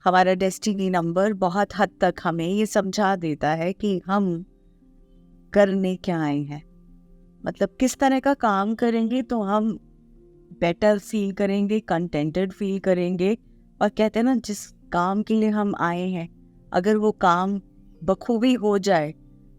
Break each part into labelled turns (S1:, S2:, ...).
S1: हमारा destiny number बहुत हद तक हमें ये समझा देता है कि हम करने क्या आए हैं। मतलब किस तरह का काम करेंगे तो हम बेटर फील करेंगे, कंटेंटेड फील करेंगे। और कहते हैं ना, जिस काम के लिए हम आए हैं अगर वो काम बखूबी हो जाए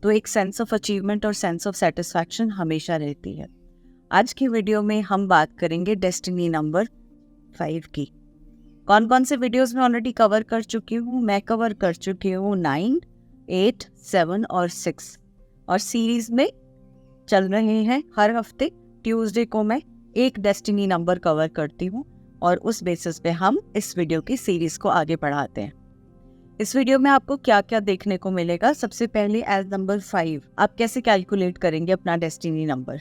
S1: तो एक सेंस ऑफ अचीवमेंट और सेंस ऑफ सेटिस्फैक्शन हमेशा रहती है। आज की वीडियो में हम बात करेंगे डेस्टिनी नंबर 5 की। कौन कौन से वीडियोस में ऑलरेडी कवर कर चुकी हूँ? मैं कवर कर चुकी हूँ 9, 8, 7 और 6, और सीरीज में चल रहे हैं। हर हफ्ते ट्यूसडे को मैं एक डेस्टिनी नंबर कवर करती हूँ और उस बेसिस पे हम इस वीडियो की सीरीज को आगे बढ़ाते हैं। इस वीडियो में आपको क्या क्या देखने को मिलेगा? सबसे पहले एज नंबर 5 आप कैसे कैलकुलेट करेंगे अपना डेस्टिनी नंबर।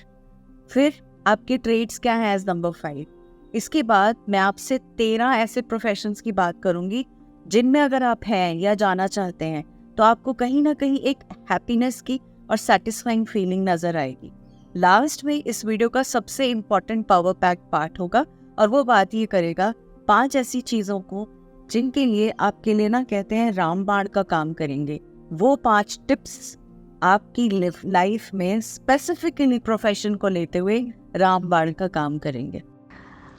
S1: फिर आपके ट्रेड्स क्या है एज नंबर 5। इसके बाद मैं आपसे 13 ऐसे प्रोफेशंस की बात करूंगी जिनमें अगर आप हैं या जाना चाहते हैं तो आपको कहीं ना कहीं एक हैप्पीनेस की और सेटिस्फाइंग फीलिंग नजर आएगी। लास्ट में इस वीडियो का सबसे इम्पोर्टेंट पावर पैक पार्ट होगा और वो बात ये करेगा 5 ऐसी चीज़ों को जिनके लिए आपके लिए ना कहते हैं रामबाण का काम करेंगे। वो 5 टिप्स आपकी लाइफ में स्पेसिफिकली प्रोफेशन को लेते हुए रामबाण का काम करेंगे।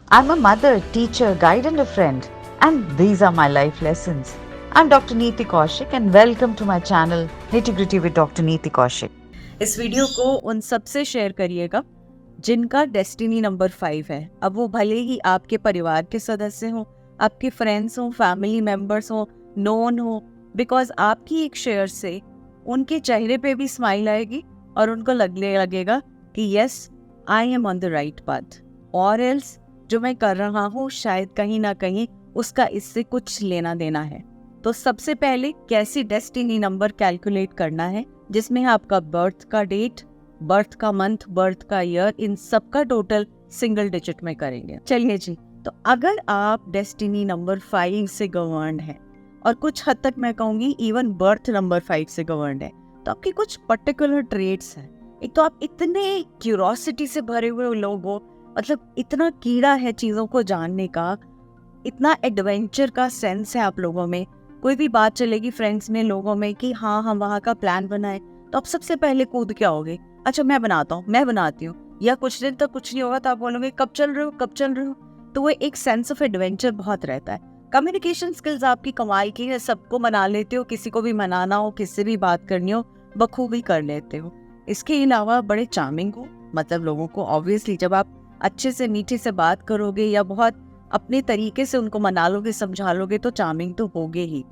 S2: I'm a mother, teacher, guide and a friend, and these are my life lessons. I'm Dr. Neeti Kaushik and welcome to my channel Nitty Gritty with Dr. Neeti Kaushik.
S1: इस video को उन सब से शेयर करिएगा जिनका destiny number 5 है। अब वो भले ही आपके परिवार के सदस्य हो, आपके फ्रेंड्स हो, फैमिली मेंबर्स हो, नोन हो, बिकॉज आपकी एक शेयर से उनके चेहरे पे भी स्माइल आएगी और उनको लगेगा कि yes, I am on the right path, और एल्स जो मैं कर रहा हूँ शायद कहीं ना कहीं उसका इससे कुछ लेना देना है। तो सबसे पहले कैसे डेस्टिनी नंबर कैलकुलेट करना है, जिसमें आपका बर्थ का डेट, बर्थ का मंथ, बर्थ का ईयर, इन सब का टोटल सिंगल डिजिट में करेंगे। चलिए जी, तो अगर आप डेस्टिनी नंबर 5 से गवर्न्ड है और कुछ हद तक मैं कहूँगी इवन बर्थ नंबर 5 से गवर्न्ड है, तो आपके कुछ पर्टिकुलर ट्रेड्स हैं। एक तो आप इतने क्यूरोसिटी से भरे हुए लोग हो, मतलब इतना कीड़ा है चीज़ों को जानने का, इतना एडवेंचर का सेंस है आप लोगों में। कोई भी बात चलेगी फ्रेंड्स में, लोगों में कि हाँ हम वहाँ का प्लान बनाए, तो आप सबसे पहले कूद के आओगे, अच्छा मैं बनाता हूँ, मैं बनाती हूँ। या कुछ दिन तक कुछ नहीं होगा तो आप बोलोगे कब चल रहे हो, कब चल रहे हो। तो वो एक सेंस ऑफ एडवेंचर बहुत रहता है। कम्युनिकेशन स्किल्स आपकी कमाल की है, सबको मना लेते हो, किसी को भी मनाना हो, किससे भी बात करनी हो बखूबी कर लेते हो। इसके अलावा बड़े चार्मिंग हो, मतलब लोगों को ऑब्वियसली जब आप अच्छे से मीठे से बात करोगे या बहुत अपने तरीके से उनको मना लोगे, समझा लोगे, तो चार्मिंग तो होगे ही।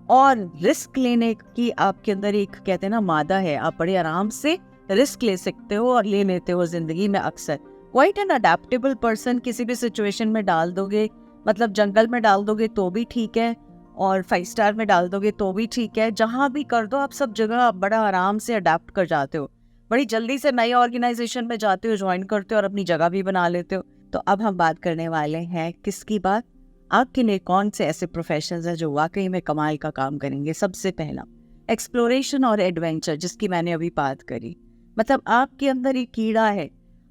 S1: और रिस्क लेने की आपके अंदर एक कहते हैं ना मादा है, आप बड़े आराम से रिस्क ले सकते हो और ले लेते हो जिंदगी में अक्सर। क्वाइट एन अडेप्टेबल पर्सन, किसी भी सिचुएशन में डाल दोगे, मतलब जंगल में डाल दोगे तो भी ठीक है और 5 स्टार में डाल दोगे तो भी ठीक है, जहाँ भी कर दो आप सब जगह आप बड़ा आराम से अडेप्ट कर जाते हो, बड़ी जल्दी से नए ऑर्गेनाइजेशन में जाते हो, ज्वाइन करते हो और अपनी जगह भी बना लेते हो। तो अब हम बात करने वाले हैं किसकी बात, आपके लिए कौन से ऐसे प्रोफेशंस हैं जो वाकई में कमाल का काम करेंगे। सबसे पहला एक्सप्लोरेशन और एडवेंचर, जिसकी मैंने अभी बात करी। मतलब आपके अंदर एक कीड़ा है,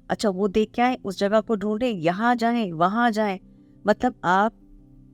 S1: अच्छा वो देख के आए, उस जगह को ढूंढे, यहाँ जाएं वहाँ जाएं। मतलब आप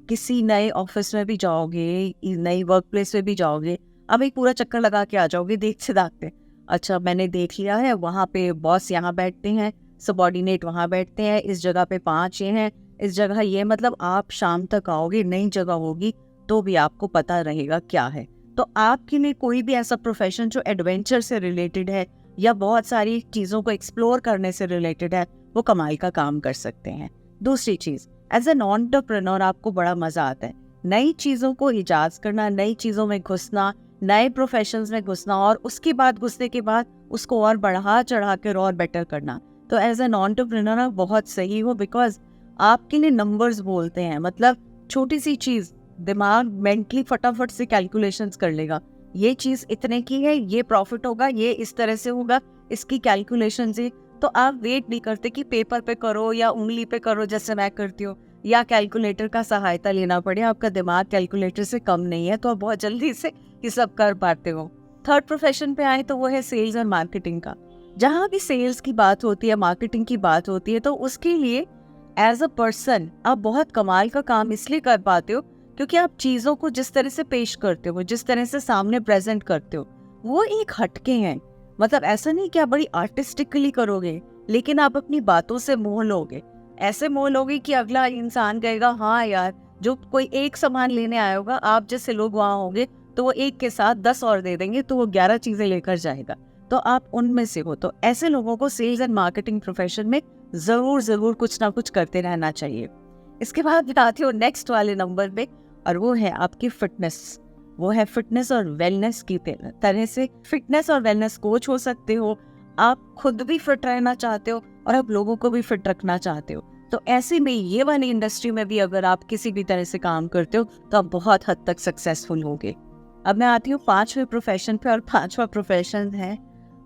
S1: किसी नए ऑफिस में भी जाओगे, नई वर्क प्लेस में भी जाओगे, अब एक पूरा चक्कर लगा के आ जाओगे देखते देखते। अच्छा मैंने देख लिया है, वहाँ पे बॉस यहाँ बैठते हैं, सबॉर्डिनेट वहाँ बैठते हैं, इस जगह पे 5 ये हैं, इस जगह ये। मतलब आप शाम तक आओगे, नई जगह होगी तो भी आपको पता रहेगा क्या है। तो आपके लिए कोई भी ऐसा प्रोफेशन जो एडवेंचर से रिलेटेड है या बहुत सारी चीज़ों को एक्सप्लोर करने से रिलेटेड है, वो कमाई का काम कर सकते हैं। दूसरी चीज़, एज एन एंटरप्रेन्योर आपको बड़ा मजा आता है नई चीज़ों को इजाज करना, नई चीज़ों में घुसना, नए प्रोफेशंस में घुसना और उसके बाद घुसने के बाद उसको और बढ़ा चढ़ा कर और बेटर करना। तो एज एन एंटरप्रेन्योर आप बहुत सही हो, बिकॉज आपके लिए नंबर्स बोलते हैं। मतलब छोटी सी चीज़ दिमाग मेंटली फटाफट से कैलकुलेशंस कर लेगा, ये चीज़ इतने की है, ये प्रॉफिट होगा, ये इस तरह से होगा, इसकी कैलकुलेशन से। तो आप वेट नहीं करते कि पेपर पे करो या उंगली पे करो जैसे मैं करती हूँ, या कैलकुलेटर का सहायता लेना पड़े। आपका दिमाग कैलकुलेटर से कम नहीं है, तो आप बहुत जल्दी से ये सब कर पाते हो। थर्ड प्रोफेशन पे आए तो वो है सेल्स और मार्केटिंग का। जहाँ भी सेल्स की बात होती है, मार्केटिंग की बात होती है, तो उसके लिए एज अ पर्सन आप बहुत कमाल का काम इसलिए कर पाते हो क्योंकि आप चीज़ों को जिस तरह से पेश करते हो, जिस तरह से सामने प्रेजेंट करते हो, वो एक हटके हैं। मतलब ऐसा नहीं कि आप बड़ी आर्टिस्टिकली करोगे, लेकिन आप अपनी बातों से मोह लोगे। ऐसे मोह लोगे कि अगला इंसान कहेगा हाँ यार, जो कोई एक सामान लेने आया होगा, आप जैसे लोग वहाँ होंगे तो वो एक के साथ 10 और दे देंगे, तो वो 11 चीजें लेकर जाएगा, तो आप उनमें से हो। तो ऐसे लोगों को सेल्स एंड मार्केटिंग प्रोफेशन में जरूर कुछ ना कुछ करते रहना चाहिए। इसके बाद आती हूँ नेक्स्ट वाले नंबर पे, और वो है आपकी फिटनेस। वो है फिटनेस और वेलनेस की तरह से। फिटनेस और वेलनेस कोच हो सकते हो, आप खुद भी फिट रहना चाहते हो और आप लोगों को भी फिट रखना चाहते हो। तो ऐसे में ये वाली इंडस्ट्री में भी अगर आप किसी भी तरह से काम करते हो तो आप बहुत हद तक सक्सेसफुल होगे। अब मैं आती हूँ 5वें प्रोफेशन पे, और 5वां प्रोफेशन है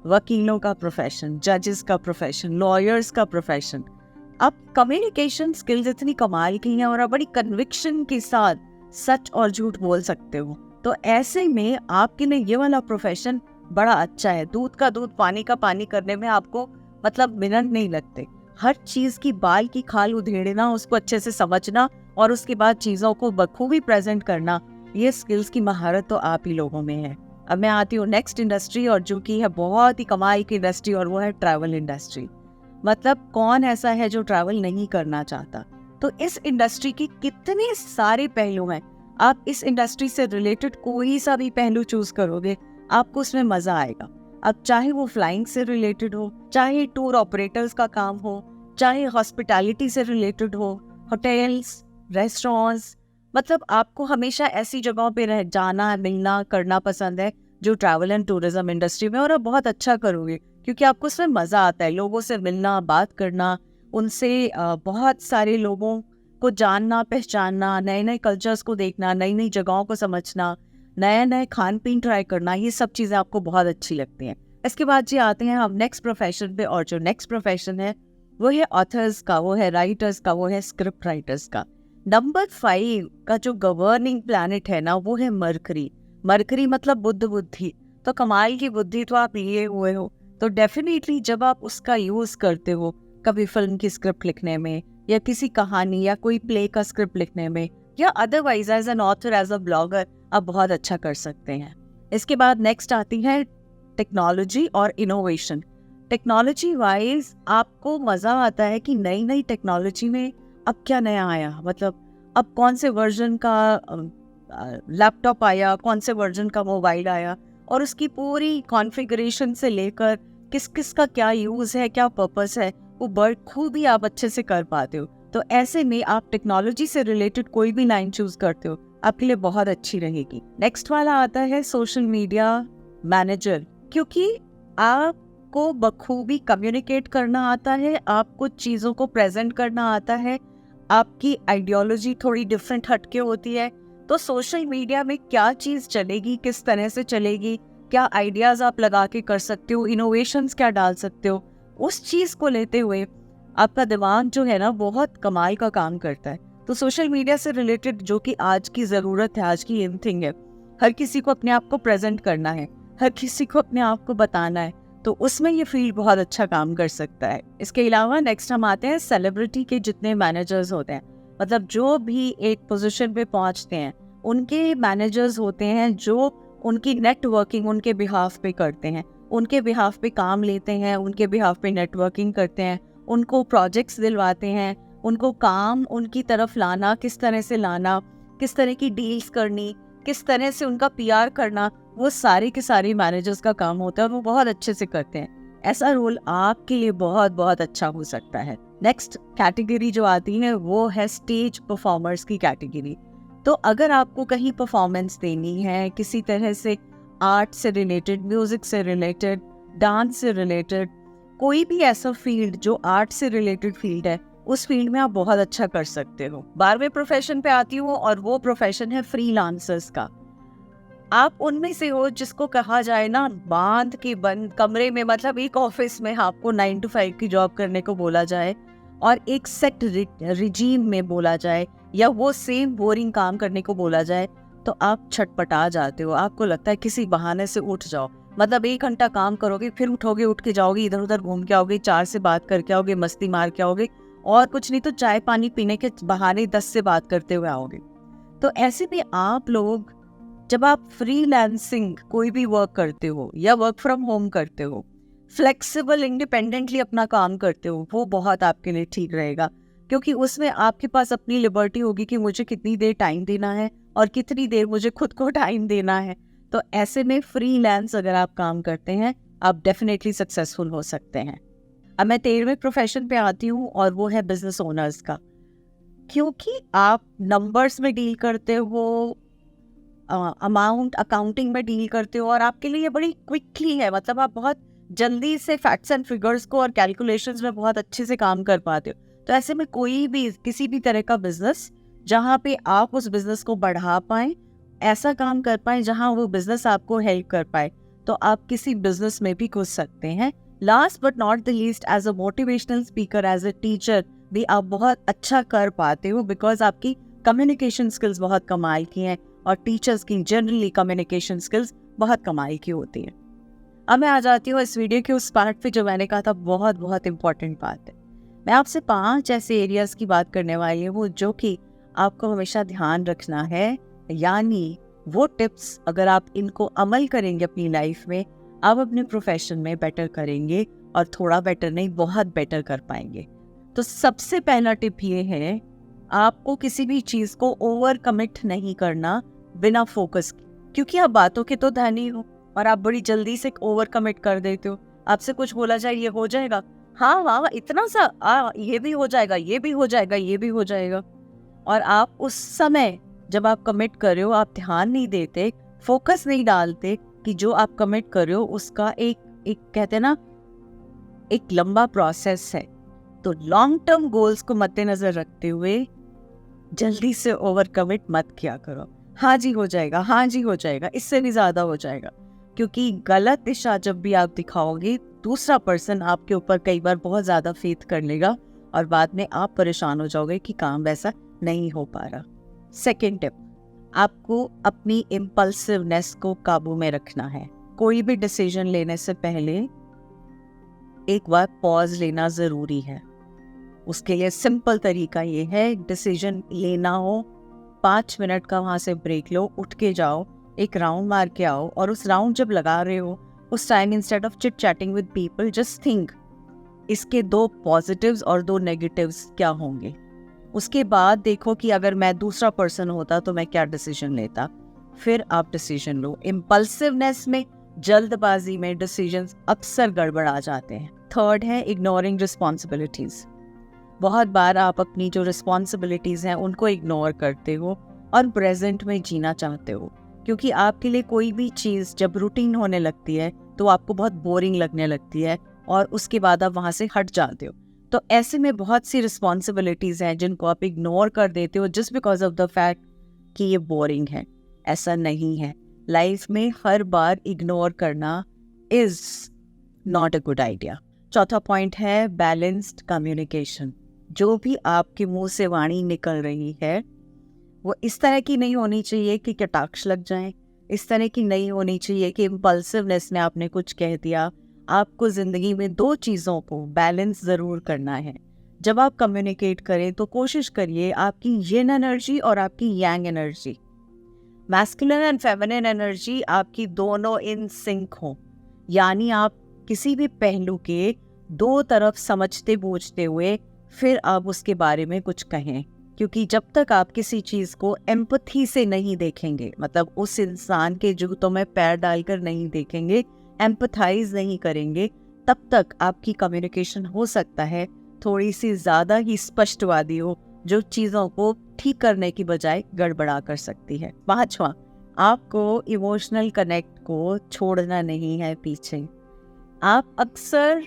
S1: वकीलों का प्रोफेशन, जजेस का प्रोफेशन, लॉयर्स का प्रोफेशन। अब कम्युनिकेशन स्किल्स इतनी कमाल की हैं और आप बड़ी कन्विक्शन के साथ सच और झूठ बोल सकते हो। तो ऐसे में आपके लिए ये वाला प्रोफेशन बड़ा अच्छा है। दूध का दूध पानी का पानी करने में आपको मतलब मिनट नहीं लगते। हर चीज की बाल की खाल उधेड़ना, उसको अच्छे से समझना और उसके बाद चीजों को बखूबी प्रेजेंट करना, ये स्किल्स की महारत तो आप ही लोगों में है। अब मैं आती हूँ नेक्स्ट इंडस्ट्री, और जो कि है बहुत ही कमाई की इंडस्ट्री, और वो है ट्रैवल इंडस्ट्री। मतलब कौन ऐसा है जो ट्रैवल नहीं करना चाहता। तो इस इंडस्ट्री के कितने सारे पहलू हैं। आप इस इंडस्ट्री से रिलेटेड कोई सा भी पहलू चूज करोगे, आपको उसमें मजा आएगा। अब चाहे वो फ्लाइंग से रिलेटेड हो, चाहे टूर ऑपरेटर्स का काम हो, चाहे हॉस्पिटैलिटी से रिलेटेड हो, होटल्स, रेस्टोरेंट्स, मतलब आपको हमेशा ऐसी जगहों पे रह जाना, मिलना, करना पसंद है जो ट्रैवल एंड टूरिज्म इंडस्ट्री में, और आप बहुत अच्छा करोगे क्योंकि आपको उसमें मजा आता है। लोगों से मिलना, बात करना, उनसे बहुत सारे लोगों को जानना, पहचानना, नए नए कल्चर्स को देखना, नई नई जगहों को समझना, नए खान पीन ट्राई करना, ये सब चीज़ें आपको बहुत अच्छी लगती हैं। इसके बाद जी आते हैं हम नेक्स्ट प्रोफेशन पे, और जो नेक्स्ट प्रोफेशन है वो है ऑथर्स का, वो है राइटर्स का, वो है स्क्रिप्ट राइटर्स का। नंबर 5 का जो गवर्निंग प्लैनेट है ना, वो है मरकरी। मरकरी मतलब बुद्धि। तो कमाल की बुद्धि तो आप लिए हुए हो, तो डेफिनेटली जब आप उसका यूज़ करते हो कभी फिल्म की स्क्रिप्ट लिखने में, या किसी कहानी या कोई प्ले का स्क्रिप्ट लिखने में, या otherwise as an author, as a blogger, आप बहुत अच्छा कर सकते हैं। इसके बाद नेक्स्ट आती है टेक्नोलॉजी और इनोवेशन। टेक्नोलॉजी वाइज आपको मज़ा आता है कि नई नई टेक्नोलॉजी में अब क्या नया आया, मतलब अब कौन से वर्जन का लैपटॉप आया, कौन से वर्जन का मोबाइल आया, और उसकी पूरी कॉन्फ़िगरेशन से लेकर किस किस का क्या यूज़ है, क्या पर्पस है, वो बखूबी आप अच्छे से कर पाते हो। तो ऐसे में आप टेक्नोलॉजी से रिलेटेड कोई भी लाइन चूज करते हो, आपके लिए बहुत अच्छी रहेगी। नेक्स्ट वाला आता है सोशल मीडिया मैनेजर, क्योंकि आपको बखूबी कम्युनिकेट करना आता है, आपको चीज़ों को प्रेजेंट करना आता है, आपकी आइडियोलॉजी थोड़ी डिफरेंट हटके होती है, तो सोशल मीडिया में क्या चीज़ चलेगी, किस तरह से चलेगी, क्या आइडियाज़ आप लगा के कर सकते हो, इनोवेशंस क्या डाल सकते हो, उस चीज़ को लेते हुए आपका दिमाग जो है ना बहुत कमाल का काम करता है। तो सोशल मीडिया से रिलेटेड जो कि आज की ज़रूरत है, आज की इन थिंग है, हर किसी को अपने आप को प्रेजेंट करना है, हर किसी को अपने आप को बताना है, तो उसमें ये फील्ड बहुत अच्छा काम कर सकता है। इसके अलावा नेक्स्ट हम आते हैं सेलिब्रिटी के जितने मैनेजर्स होते हैं, मतलब जो भी एक पोजीशन पे पहुंचते हैं, उनके मैनेजर्स होते हैं जो उनकी नेटवर्किंग उनके बिहाफ पे करते हैं, उनके बिहाफ पे काम लेते हैं, उनके बिहाफ पे नेटवर्किंग करते हैं, उनको प्रोजेक्ट्स दिलवाते हैं, उनको काम उनकी तरफ लाना, किस तरह से लाना, किस तरह की डील्स करनी, किस तरह से उनका पीआर करना, वो सारे के सारे मैनेजर्स का काम होता है और वो बहुत अच्छे से करते हैं। ऐसा रोल आपके लिए बहुत बहुत अच्छा हो सकता है। नेक्स्ट कैटेगरी जो आती है वो है स्टेज परफॉर्मर्स की कैटेगरी। तो अगर आपको कहीं परफॉर्मेंस देनी है, किसी तरह से आर्ट से रिलेटेड, म्यूजिक से रिलेटेड, डांस से रिलेटेड, कोई भी ऐसा फील्ड जो आर्ट से रिलेटेड फील्ड है, उस फील्ड में आप बहुत अच्छा कर सकते हो। 12वें प्रोफेशन पे आती हूँ और वो प्रोफेशन है फ्रीलांसर्स का। आप उनमें से हो जिसको कहा जाए ना बांध के बंद कमरे में, मतलब एक ऑफिस में आपको 9 to 5 की जॉब करने को बोला जाए और एक सेट रिजीम में बोला जाए, या वो सेम बोरिंग काम करने को बोला जाए, तो आप छटपटा जाते हो। आपको लगता है किसी बहाने से उठ जाओ, मतलब 1 घंटा काम करोगे, फिर उठोगे, उठ के जाओगे, इधर उधर घूम के आओगे, 4 से बात करके आओगे, मस्ती मार के आओगे, और कुछ नहीं तो चाय पानी पीने के बहाने 10 से बात करते हुए आओगे। तो ऐसे में आप लोग जब आप फ्रीलांसिंग कोई भी वर्क करते हो या वर्क फ्रॉम होम करते हो, फ्लेक्सिबल इंडिपेंडेंटली अपना काम करते हो, वो बहुत आपके लिए ठीक रहेगा, क्योंकि उसमें आपके पास अपनी लिबर्टी होगी कि मुझे कितनी देर टाइम देना है और कितनी देर मुझे खुद को टाइम देना है। तो ऐसे में फ्रीलांस अगर आप काम करते हैं, आप डेफिनेटली सक्सेसफुल हो सकते हैं। अब मैं 13वें प्रोफेशन पे आती हूँ और वो है बिजनेस ओनर्स का। क्योंकि आप नंबर्स में डील करते हो, अमाउंट अकाउंटिंग में डील करते हो, और आपके लिए ये बड़ी क्विकली है, मतलब आप बहुत जल्दी से फैक्ट्स एंड फिगर्स को और कैलकुलेशंस में बहुत अच्छे से काम कर पाते हो। तो ऐसे में कोई भी किसी भी तरह का बिजनेस जहाँ पे आप उस बिजनेस को बढ़ा पाएं, ऐसा काम कर पाएं जहाँ वो बिजनेस आपको हेल्प कर पाए, तो आप किसी बिजनेस में भी घुस सकते हैं। Last but not the least, as a motivational speaker, as a teacher भी आप बहुत अच्छा कर पाते हो, बिकॉज आपकी कम्युनिकेशन स्किल्स बहुत कमाल की हैं, और टीचर्स की जनरली कम्युनिकेशन स्किल्स बहुत कमाल की होती हैं। अब मैं आ जाती हूँ इस वीडियो के उस पार्ट पे जो मैंने कहा था बहुत बहुत इंपॉर्टेंट बात है। मैं आपसे 5 ऐसे एरियाज की बात करने वाली हूँ जो कि आपको हमेशा ध्यान रखना है, यानी वो टिप्स अगर आप इनको अमल करेंगे अपनी लाइफ में, आप अपने प्रोफेशन में बेटर करेंगे, और थोड़ा बेटर नहीं, बहुत बेटर कर पाएंगे। तो सबसे पहला टिप ये है, आपको किसी भी चीज को ओवर कमिट नहीं करना बिना फोकस के, क्योंकि आप बातों के तो धनी हो और आप बड़ी जल्दी से ओवर कमिट कर देते हो। आपसे कुछ बोला जाए, ये हो जाएगा, हाँ वाह इतना सा, ये भी हो जाएगा, ये भी हो जाएगा, ये भी हो जाएगा, और आप उस समय जब आप कमिट कर रहे हो, आप ध्यान नहीं देते, फोकस नहीं डालते कि जो आप कमिट कर रहे हो उसका एक कहते हैं ना, एक लंबा प्रोसेस है। तो लॉन्ग टर्म गोल्स को मद्देनजर रखते हुए जल्दी से ओवर कमिट मत किया करो। हाँ जी हो जाएगा, हाँ जी हो जाएगा, इससे भी ज्यादा हो जाएगा, क्योंकि गलत दिशा जब भी आप दिखाओगे, दूसरा पर्सन आपके ऊपर कई बार बहुत ज्यादा फेथ कर लेगा, और बाद में आप परेशान हो जाओगे कि काम वैसा नहीं हो पा रहा। सेकेंड टिप, आपको अपनी इम्पल्सिवनेस को काबू में रखना है। कोई भी डिसीजन लेने से पहले एक बार पॉज लेना जरूरी है। उसके लिए सिंपल तरीका ये है, डिसीजन लेना हो, 5 मिनट का वहां से ब्रेक लो, उठ के जाओ, एक राउंड मार के आओ, और उस राउंड जब लगा रहे हो उस time, instead of chit chatting with people, just think इसके 2 पॉजिटिव्स और 2 नेगेटिव्स क्या होंगे। उसके बाद देखो कि अगर मैं दूसरा पर्सन होता तो मैं क्या डिसीजन लेता, फिर आप डिसीजन लो। इम्पल्सिवनेस में, जल्दबाजी में डिसीजंस अक्सर गड़बड़ा जाते हैं। थर्ड है इग्नोरिंग रिस्पॉन्सिबिलिटीज। बहुत बार आप अपनी जो रिस्पॉन्सिबिलिटीज हैं उनको इग्नोर करते हो और प्रेजेंट में जीना चाहते हो, क्योंकि आपके लिए कोई भी चीज़ जब रूटीन होने लगती है तो आपको बहुत बोरिंग लगने लगती है, और उसके बाद आप वहाँ से हट जाते हो। तो ऐसे में बहुत सी रिस्पॉन्सिबिलिटीज हैं जिनको आप इग्नोर कर देते हो just because of the fact कि ये बोरिंग है। ऐसा नहीं है, लाइफ में हर बार इग्नोर करना is not a good idea. चौथा पॉइंट है बैलेंस्ड कम्युनिकेशन। जो भी आपके मुंह से वाणी निकल रही है वो इस तरह की नहीं होनी चाहिए कि कटाक्ष लग जाए, इस तरह की नहीं होनी चाहिए कि इम्पल्सिवनेस में आपने कुछ कह दिया। आपको जिंदगी में 2 चीज़ों को बैलेंस ज़रूर करना है। जब आप कम्युनिकेट करें तो कोशिश करिए आपकी यिन एनर्जी और आपकी yang energy, masculine and feminine energy, आपकी दोनों इन सिंक हो, यानी आप किसी भी पहलू के 2 तरफ समझते बूझते हुए फिर आप उसके बारे में कुछ कहें। क्योंकि जब तक आप किसी चीज़ को एम्पथी से नहीं देखेंगे, मतलब उस इंसान के जूतों में पैर डालकर नहीं देखेंगे, एम्पथाइज नहीं करेंगे, तब तक आपकी कम्युनिकेशन हो सकता है थोड़ी सी ज़्यादा ही स्पष्टवादी हो, जो चीज़ों को ठीक करने की बजाय गड़बड़ा कर सकती है। 5वां, आपको इमोशनल कनेक्ट को छोड़ना नहीं है पीछे। आप अक्सर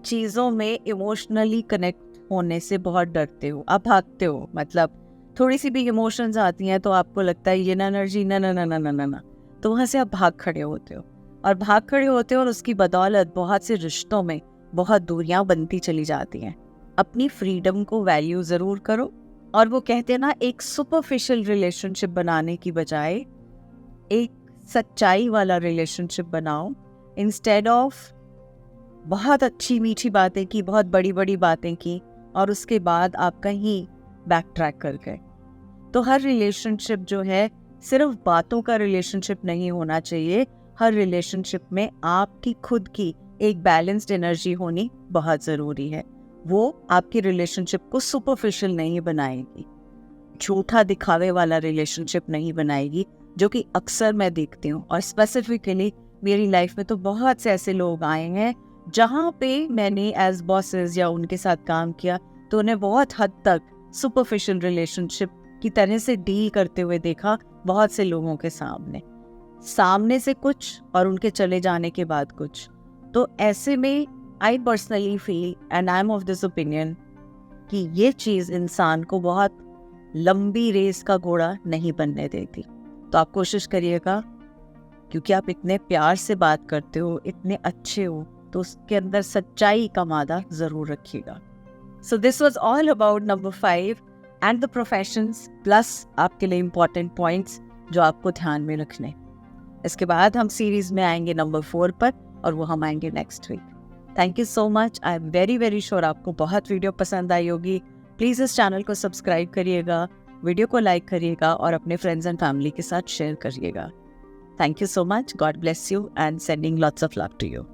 S1: चीज़ों में इमोशनली कनेक्ट होने से बहुत डरते हो, आप भागते हो, मतलब थोड़ी सी भी इमोशंस आती हैं तो आपको लगता है ये एनर्जी ना ना ना ना ना ना ना, तो वहाँ से आप भाग खड़े होते हो और उसकी बदौलत बहुत से रिश्तों में बहुत दूरियां बनती चली जाती हैं। अपनी फ्रीडम को वैल्यू ज़रूर करो, और वो कहते हैं ना, एक सुपरफिशियल रिलेशनशिप बनाने की बजाय एक सच्चाई वाला रिलेशनशिप बनाओ। इंस्टेड ऑफ बहुत अच्छी मीठी बातें की, बहुत बड़ी बड़ी बातें की, और उसके बाद आप कहीं बैक ट्रैक कर गए। तो हर रिलेशनशिप जो है सिर्फ बातों का रिलेशनशिप नहीं होना चाहिए। हर रिलेशनशिप में आपकी खुद की एक बैलेंस्ड एनर्जी होनी बहुत ज़रूरी है। वो आपकी रिलेशनशिप को सुपरफिशियल नहीं बनाएगी, झूठा दिखावे वाला रिलेशनशिप नहीं बनाएगी, जो कि अक्सर मैं देखती हूँ। और स्पेसिफिकली मेरी लाइफ में तो बहुत से ऐसे लोग आए हैं जहाँ पे मैंने एज बॉसेस या उनके साथ काम किया तो उन्हें बहुत हद तक सुपरफिशियल रिलेशनशिप की तरह से डील करते हुए देखा बहुत से लोगों के सामने से कुछ और उनके चले जाने के बाद कुछ। तो ऐसे में I personally feel and I am of this opinion कि ये चीज़ इंसान को बहुत लंबी रेस का घोड़ा नहीं बनने देती। तो आप कोशिश करिएगा, क्योंकि आप इतने प्यार से बात करते हो, इतने अच्छे हो, तो उसके अंदर सच्चाई का मादा ज़रूर रखिएगा। So this was all about number 5 and the professions, plus आपके लिए इम्पॉर्टेंट पॉइंट्स जो आपको ध्यान में रखने। इसके बाद हम सीरीज में आएंगे नंबर 4 पर, और वो हम आएंगे next week. Thank you so much. I am very very sure आपको बहुत वीडियो पसंद आई होगी। प्लीज़ इस चैनल को सब्सक्राइब करिएगा, वीडियो को लाइक करिएगा और अपने फ्रेंड्स एंड फैमिली के साथ शेयर करिएगा। Thank you so much. God bless you and sending lots of love to you.